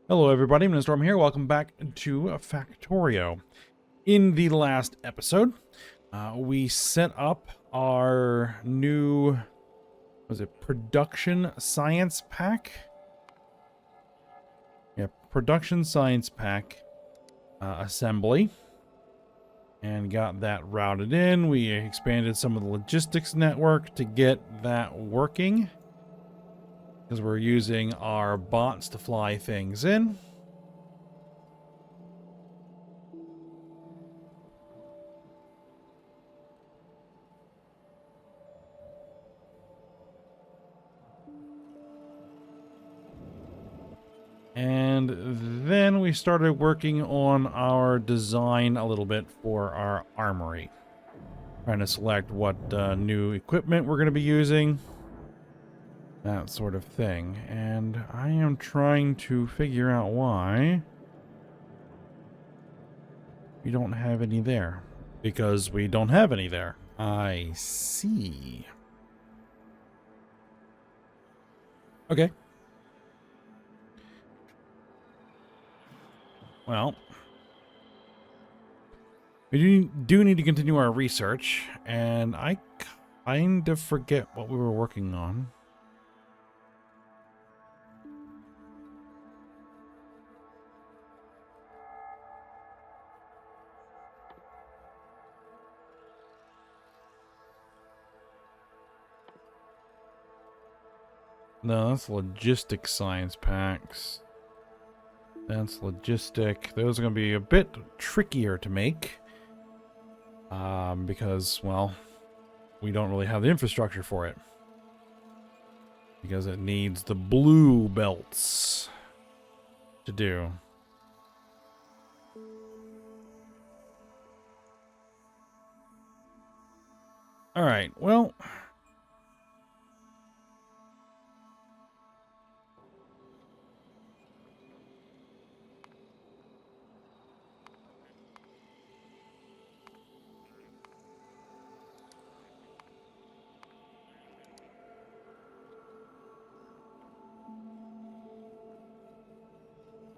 Hello everybody, I'm Storm here. Welcome back to Factorio. In the last episode, we set up our new, production science pack? Yeah, production science pack assembly. And got that routed in. We expanded some of the logistics network to get that working, because we're using our bots to fly things in. And then we started working on our design a little bit for our armory. Trying to select what new equipment we're going to be using. That sort of thing. And I am trying to figure out why we don't have any there. Because we don't have any there. I see. Okay. Well, we do need to continue our research, and I kind of forget what we were working on. No, that's logistic science packs. That's logistic. Those are going to be a bit trickier to make. Because, well, we don't really have the infrastructure for it. Because it needs the blue belts to do. Alright, well...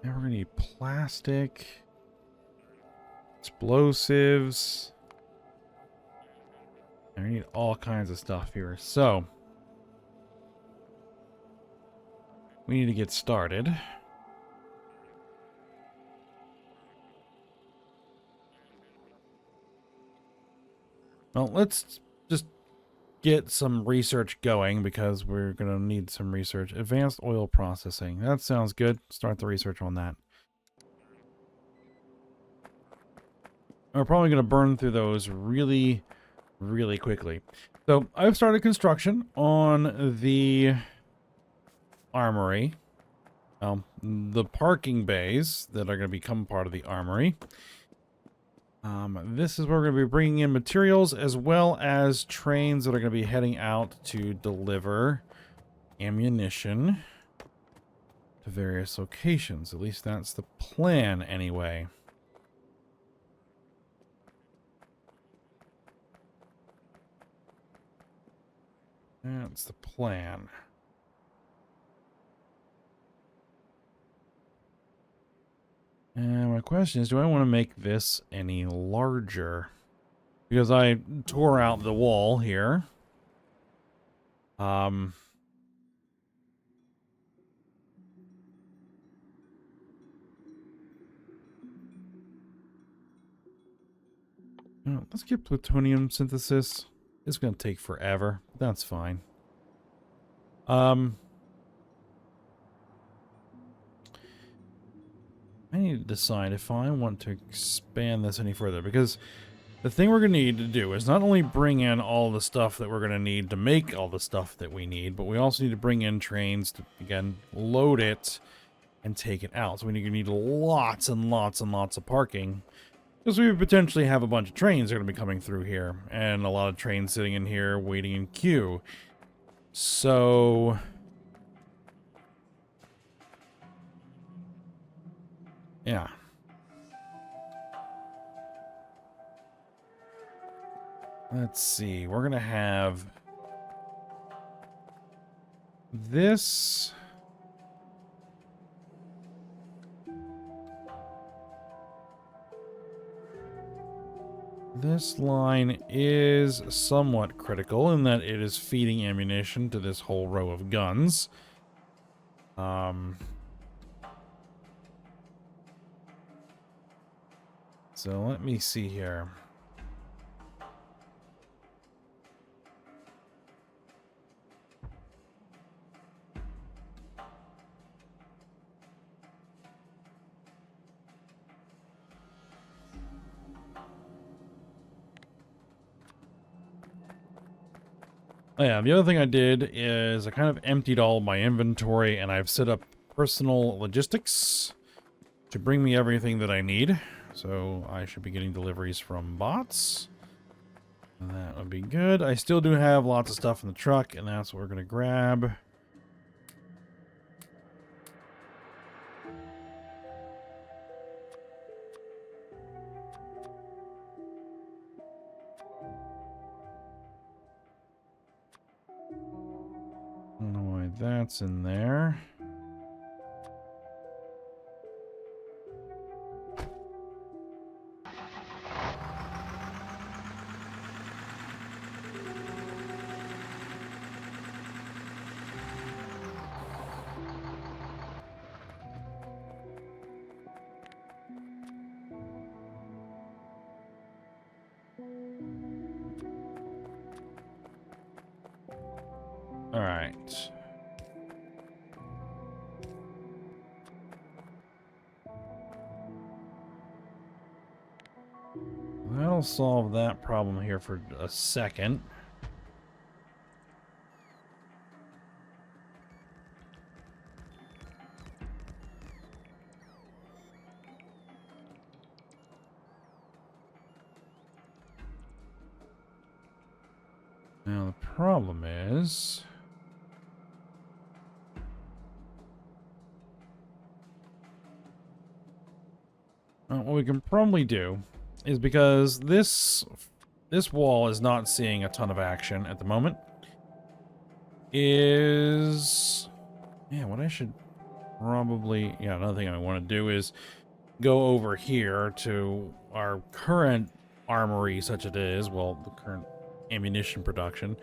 now we're going to need plastic, explosives. And we need all kinds of stuff here. So, we need to get started. Well, let's just get some research going, because we're going to need some research. Advanced oil processing. That sounds good. Start the research on that. We're probably going to burn through those really quickly. So I've started construction on the armory. The parking bays that are going to become part of the armory. This is where we're going to be bringing in materials, as well as trains that are going to be heading out to deliver ammunition to various locations. At least that's the plan anyway. That's the plan. And my question is, do I want to make this any larger? Because I tore out the wall here. Let's get plutonium synthesis. It's going to take forever. That's fine. I need to decide if I want to expand this any further, because the thing we're going to need to do is not only bring in all the stuff that we're going to need to make all the stuff that we need, but we also need to bring in trains to, again, load it and take it out. So we need lots and lots and lots of parking, because we potentially have a bunch of trains that are going to be coming through here, and a lot of trains sitting in here waiting in queue. So... yeah. Let's see. We're going to have this This line is somewhat critical in that it is feeding ammunition to this whole row of guns. So let me see here. Oh yeah, the other thing I did is I kind of emptied all my inventory and I've set up personal logistics to bring me everything that I need. So I should be getting deliveries from bots. And that would be good. I still do have lots of stuff in the truck, and that's what we're going to grab. I don't know why that's in there. All right. That'll solve that problem here for a second. Now the problem is... what we can probably do is, because this wall is not seeing a ton of action at the moment, is... yeah, what I should probably... yeah, another thing I want to do is go over here to our current armory, such it is, well, the current ammunition production,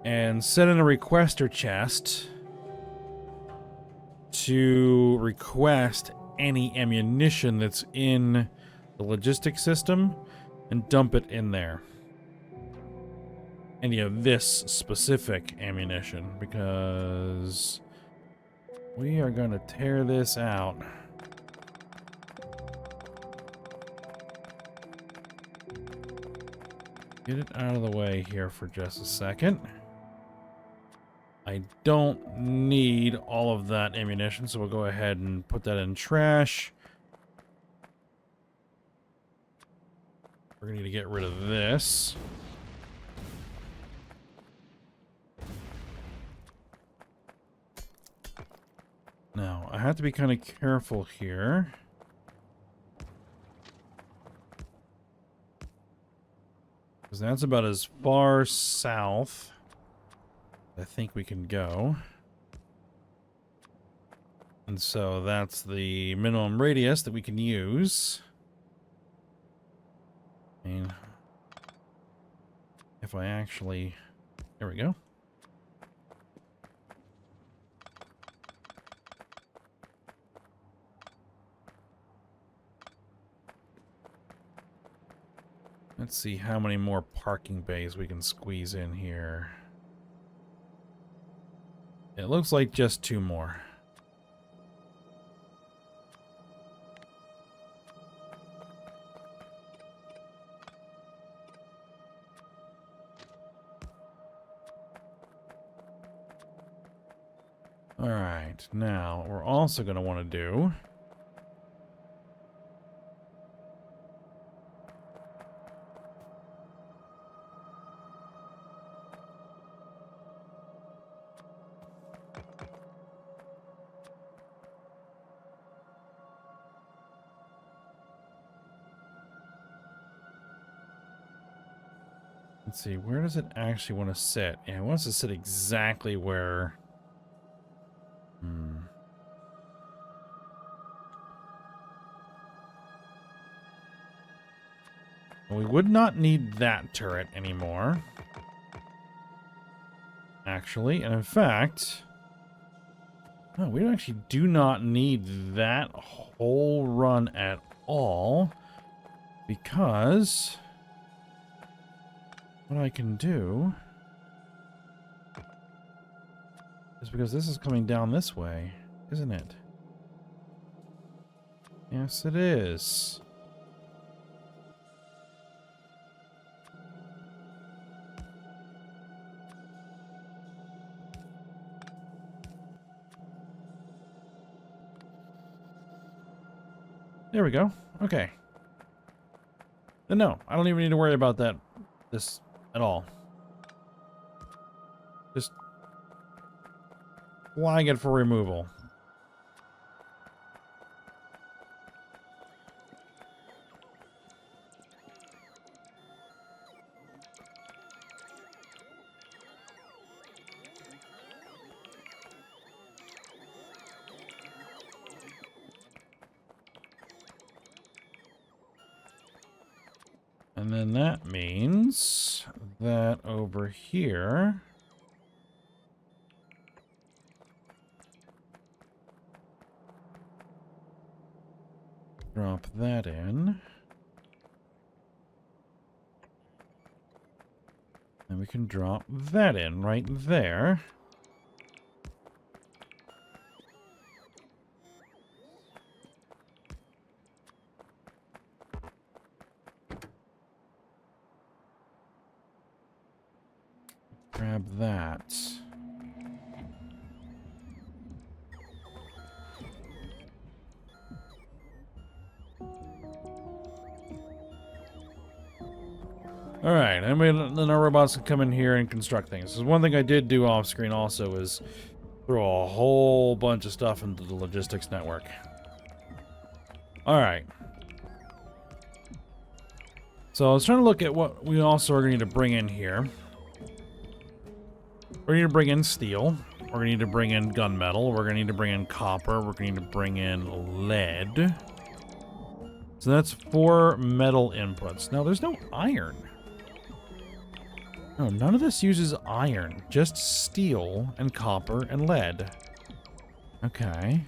and set in a requester chest to request any ammunition that's in the logistics system and dump it in there. Any of this specific ammunition, because we are going to tear this out. Get it out of the way here for just a second. I don't need all of that ammunition, so we'll go ahead and put that in trash. We're going to need to get rid of this. Now, I have to be kind of careful here. Because that's about as far south I think we can go. And so that's the minimum radius that we can use. And if I actually... there we go. Let's see how many more parking bays we can squeeze in here. It looks like just 2 more. All right, now what we're also going to want to do let's see, where does it actually want to sit? Yeah, it wants to sit exactly where... We would not need that turret anymore. Actually, and in fact... No, we actually do not need that whole run at all. Because... what I can do... is because this is coming down this way, isn't it? Yes, it is. There we go. Okay. Then no, I don't even need to worry about this at all. Just flag it for removal. And then that means that over here... drop that in. And we can drop that in right there. Grab that. Alright, and then our robots can come in here and construct things. So one thing I did do off screen also is throw a whole bunch of stuff into the logistics network. Alright. So I was trying to look at what we also are going to need to bring in here. We're going to bring in steel. We're going to need to bring in gunmetal. We're going to need to bring in copper. We're going to need to bring in lead. So that's 4 metal inputs. Now, there's no iron. No, none of this uses iron. Just steel and copper and lead. Okay.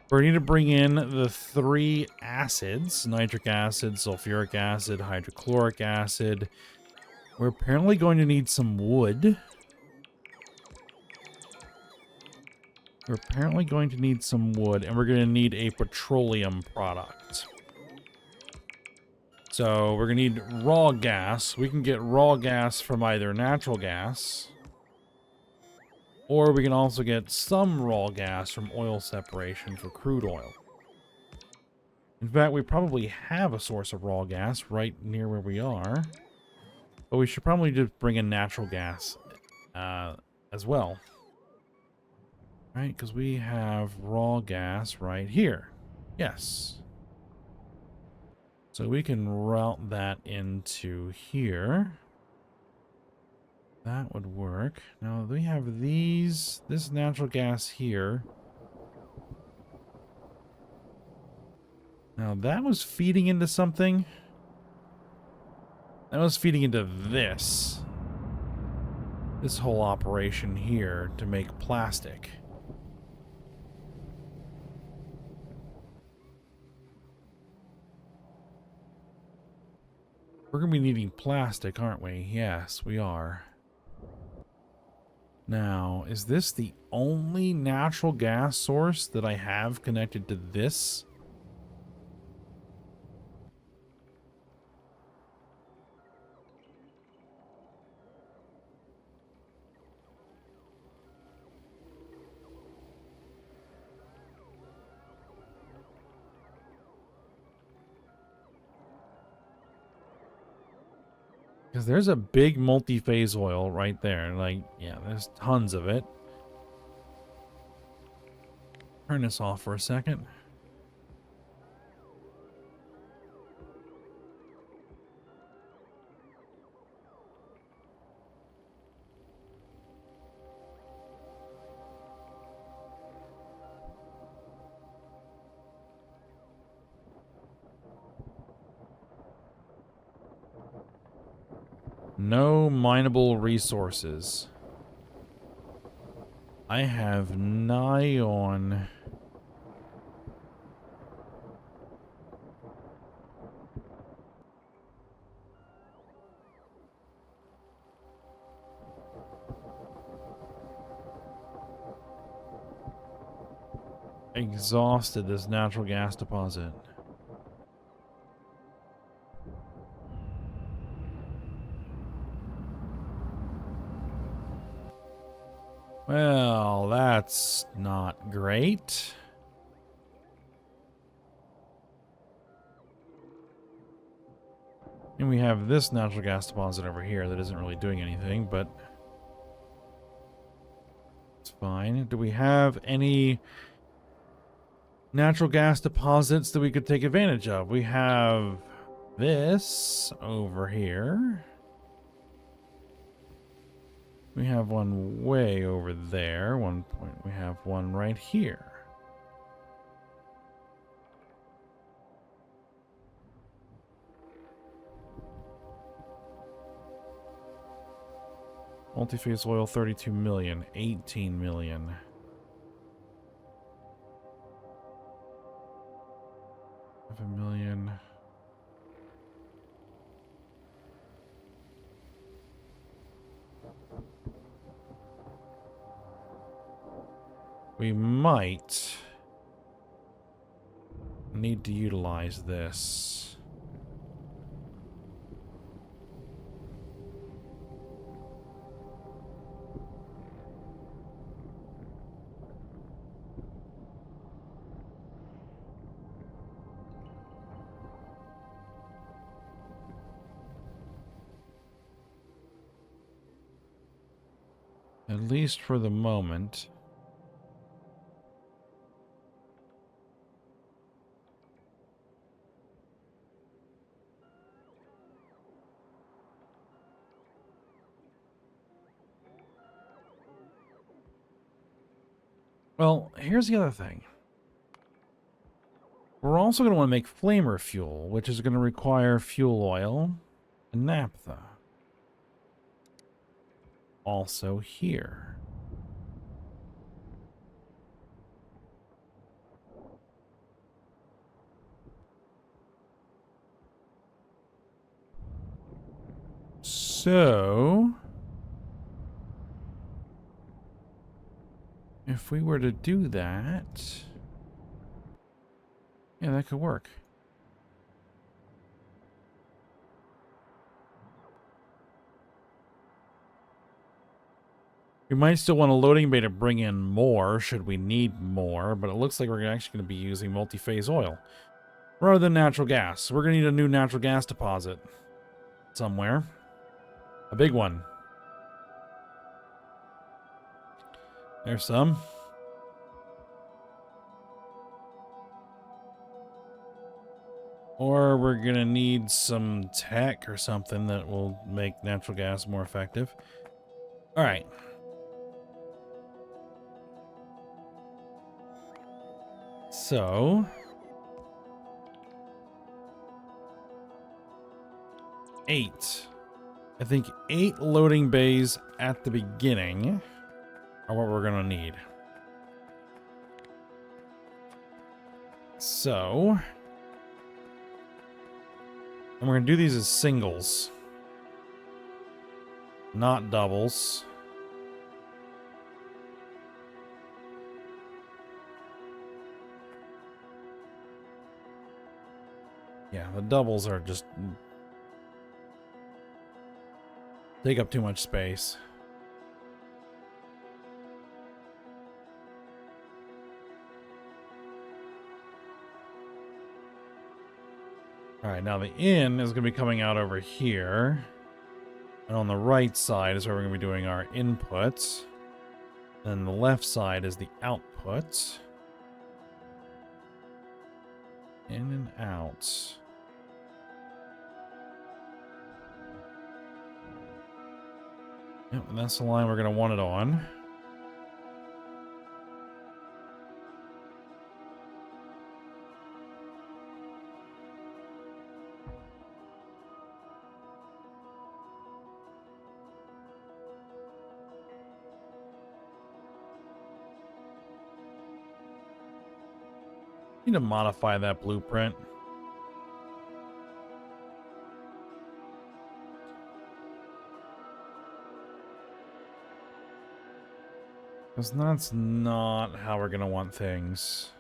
We're going to need to bring in the 3 acids. Nitric acid, sulfuric acid, hydrochloric acid. We're apparently going to need some wood. We're apparently going to need some wood, and we're going to need a petroleum product. So we're going to need raw gas. We can get raw gas from either natural gas, or we can also get some raw gas from oil separation for crude oil. In fact, we probably have a source of raw gas right near where we are, but we should probably just bring in natural gas as well. Right, because we have raw gas right here. Yes. So we can route that into here. That would work. Now we have this natural gas here. Now that was feeding into something. That was feeding into this whole operation here to make plastic. We're going to be needing plastic, aren't we? Yes, we are. Now, is this the only natural gas source that I have connected to this? Because there's a big multi-phase oil right there. Like, yeah, there's tons of it. Turn this off for a second. No mineable resources. I have nigh on... exhausted this natural gas deposit. Well, that's not great. And we have this natural gas deposit over here that isn't really doing anything, but it's fine. Do we have any natural gas deposits that we could take advantage of? We have this over here. We have one way over there. One point. We have one right here. Multi-phase oil, 32 million, 18 million. Half a million. We might need to utilize this. At least for the moment. Well, here's the other thing. We're also going to want to make flamer fuel, which is going to require fuel oil and naphtha. Also here. So, if we were to do that, yeah, that could work. We might still want a loading bay to bring in more, should we need more, but it looks like we're actually going to be using multi-phase oil rather than natural gas. We're going to need a new natural gas deposit somewhere. A big one. There's some. Or we're going to need some tech or something that will make natural gas more effective. All right. So, I think 8 loading bays at the beginning are what we're going to need. So, and we're going to do these as singles, not doubles. Yeah, the doubles are just take up too much space. All right, now the in is going to be coming out over here. And on the right side is where we're going to be doing our inputs. And the left side is the output. In and out. Yep, and that's the line we're going to want it on. Need to modify that blueprint. Because that's not how we're going to want things.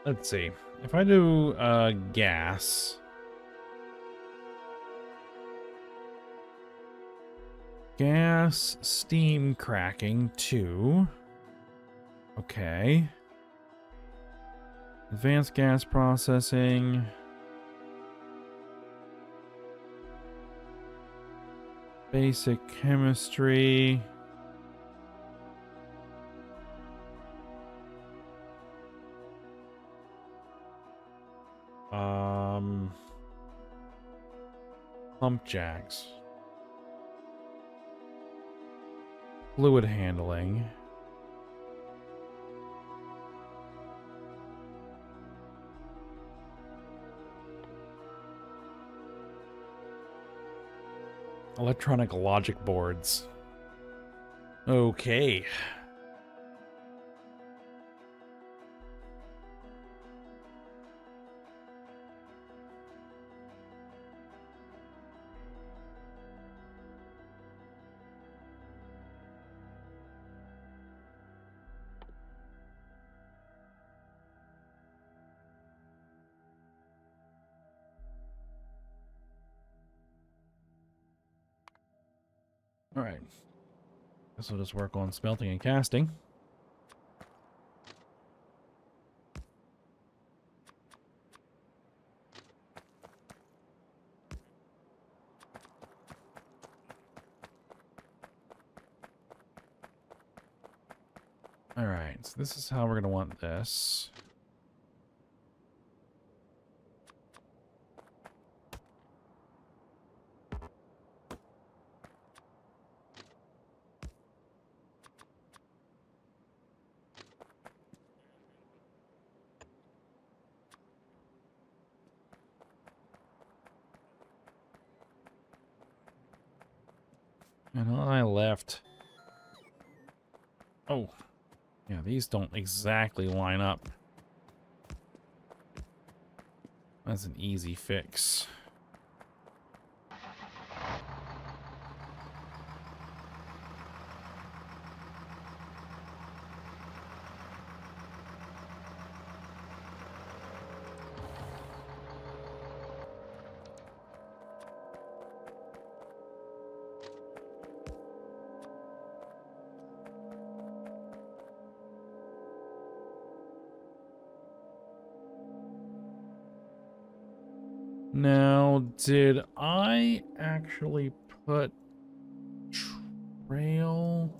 Let's see. If I do gas, steam cracking 2. Okay. Advanced gas processing. Basic chemistry. Pump jacks. Fluid handling. Electronic logic boards. Okay. All right. Guess we'll just work on smelting and casting. All right, so this is how we're going to want this. And I left. Oh, yeah, these don't exactly line up. That's an easy fix. Now, did I actually put trail?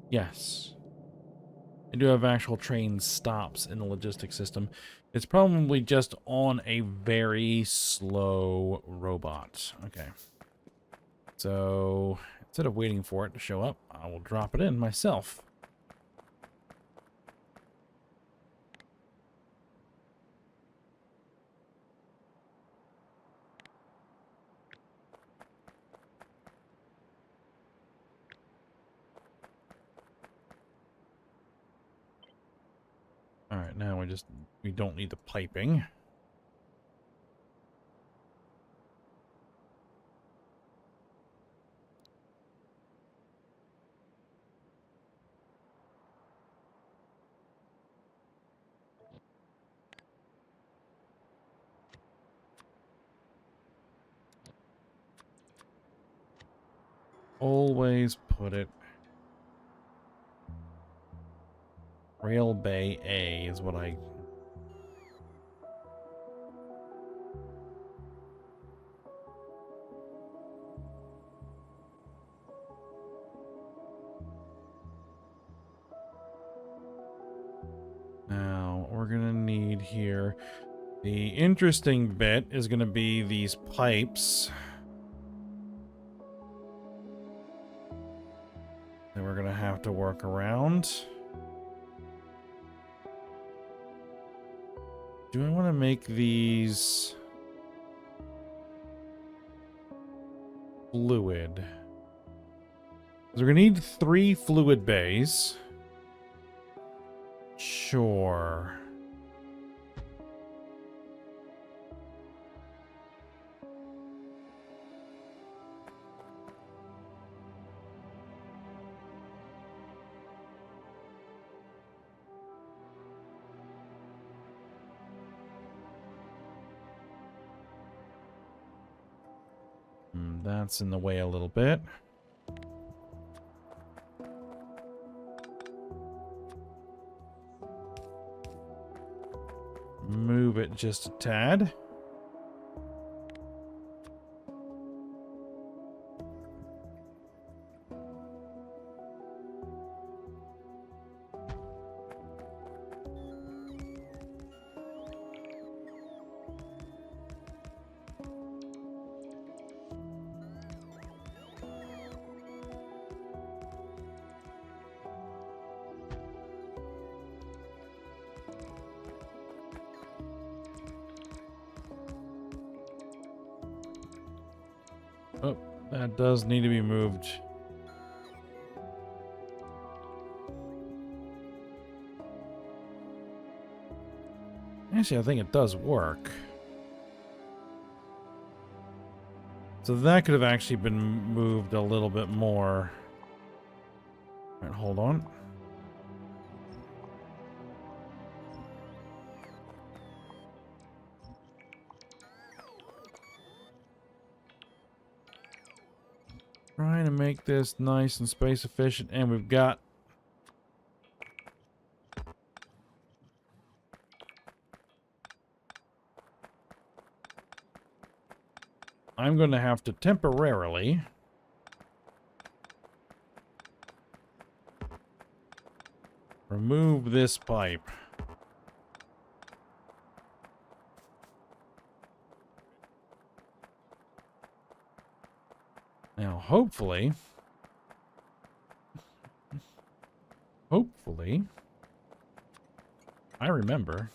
Yes. I do have actual train stops in the logistics system. It's probably just on a very slow robot. Okay. So, instead of waiting for it to show up, I will drop it in myself. All right, now we don't need the piping. always put it. Rail Bay A is what I... Now, what we're gonna need here... The interesting bit is gonna be these pipes that we're gonna have to work around. Do I want to make these fluid? 'Cause we're gonna need 3 fluid bays. Sure. That's in the way a little bit. Move it just a tad. Oh, that does need to be moved. Actually, I think it does work. So that could have actually been moved a little bit more. All right, hold on. Trying to make this nice and space efficient, and we've got... I'm going to have to temporarily... remove this pipe. Now, hopefully, I remember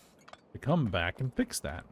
to come back and fix that.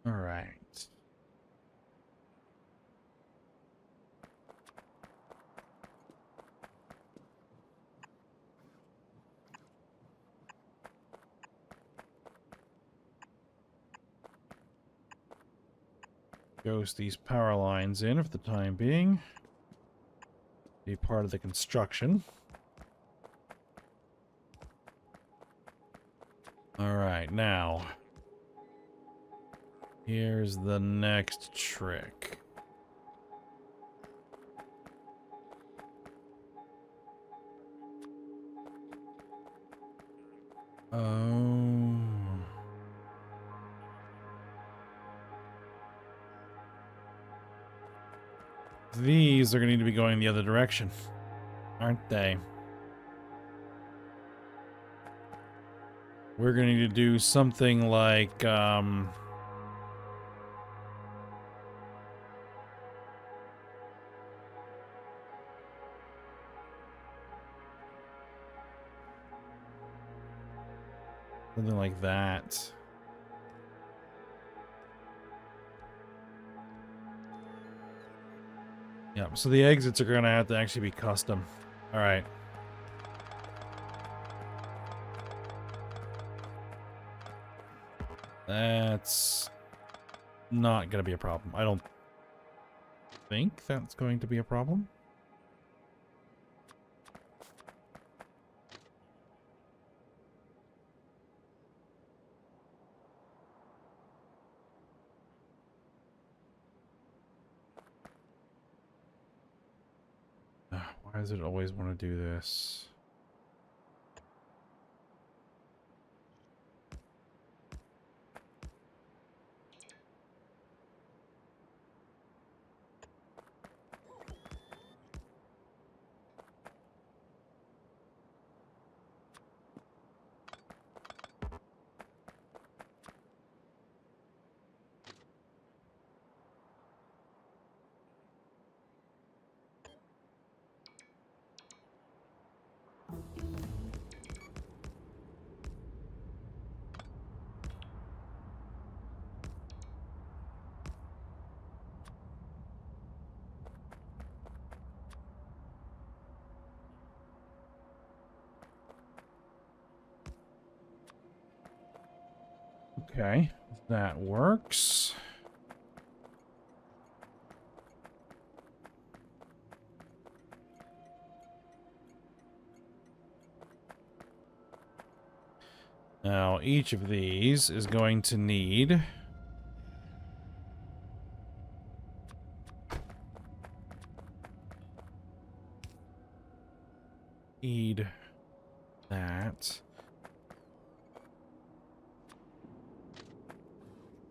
All right. Ghost these power lines in for the time being. Be part of the construction. All right, now here's the next trick. Oh. These are going to need to be going the other direction, aren't they? We're going to need to do something like, something like that. Yeah, so the exits are going to have to actually be custom. All right. That's not going to be a problem. I don't think that's going to be a problem. Why does it always want to do this? Okay, that works. Now, each of these is going to need that.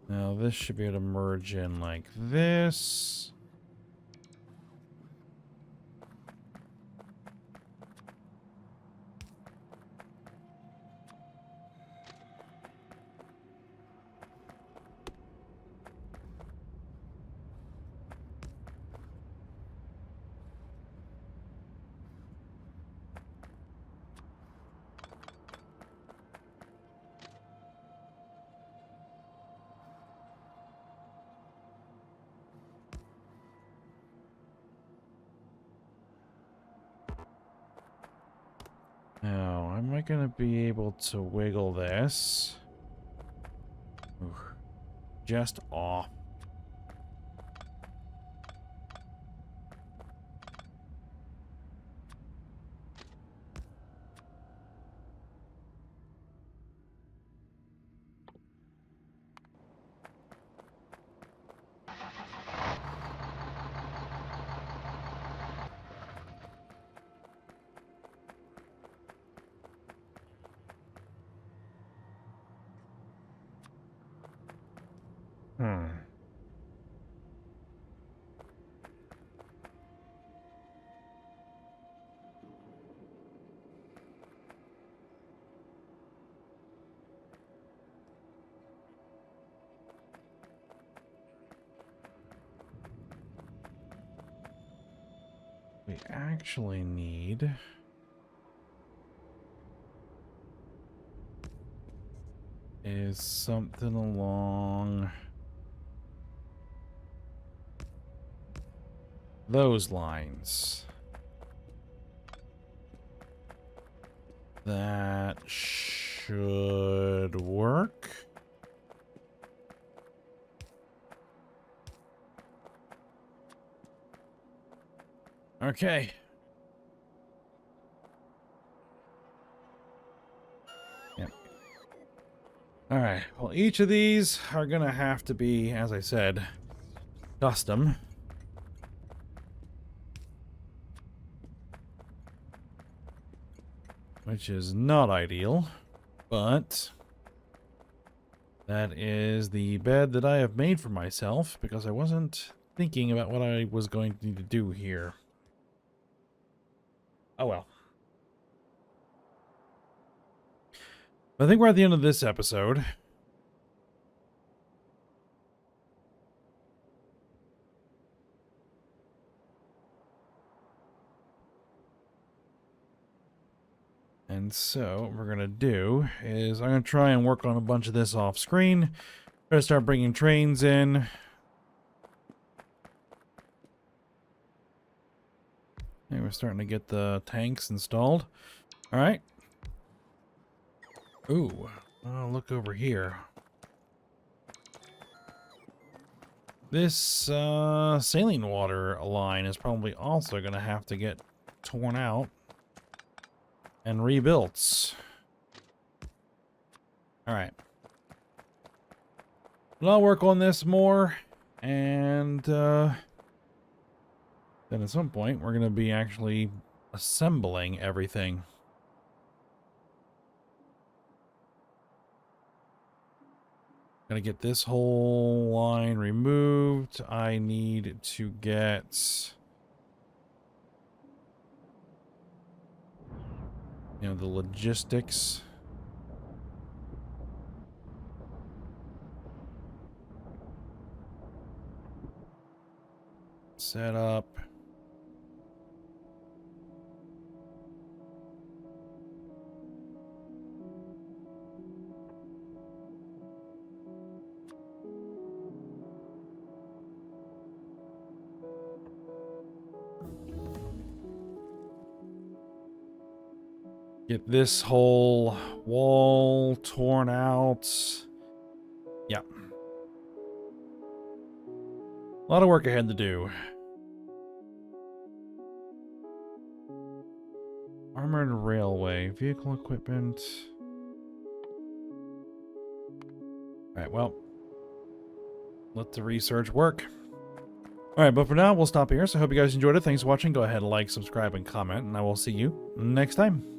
Now, this should be able to merge in like this. Now, am I going to be able to wiggle this? Ooh, just off. We actually need is something along those lines. That should work. Okay. Yep. All right. Well, each of these are going to have to be, as I said, custom. Which is not ideal, But that is the bed that I have made for myself because I wasn't thinking about what I was going to need to do here. Oh well. I think we're at the end of this episode. And so what we're going to do is I'm going to try and work on a bunch of this off screen. Try to start bringing trains in. And we're starting to get the tanks installed. All right. Ooh, look over here. This saline water line is probably also going to have to get torn out and rebuilt. All right. But I'll work on this more, and then at some point we're going to be actually assembling everything. Gonna get this whole line removed. I need to get, you know, the logistics. Set up. Get this whole wall torn out. Yeah. A lot of work ahead to do. Armored railway, vehicle equipment. Alright, well. Let the research work. Alright, but for now, we'll stop here. So I hope you guys enjoyed it. Thanks for watching. Go ahead, like, subscribe, and comment. And I will see you next time.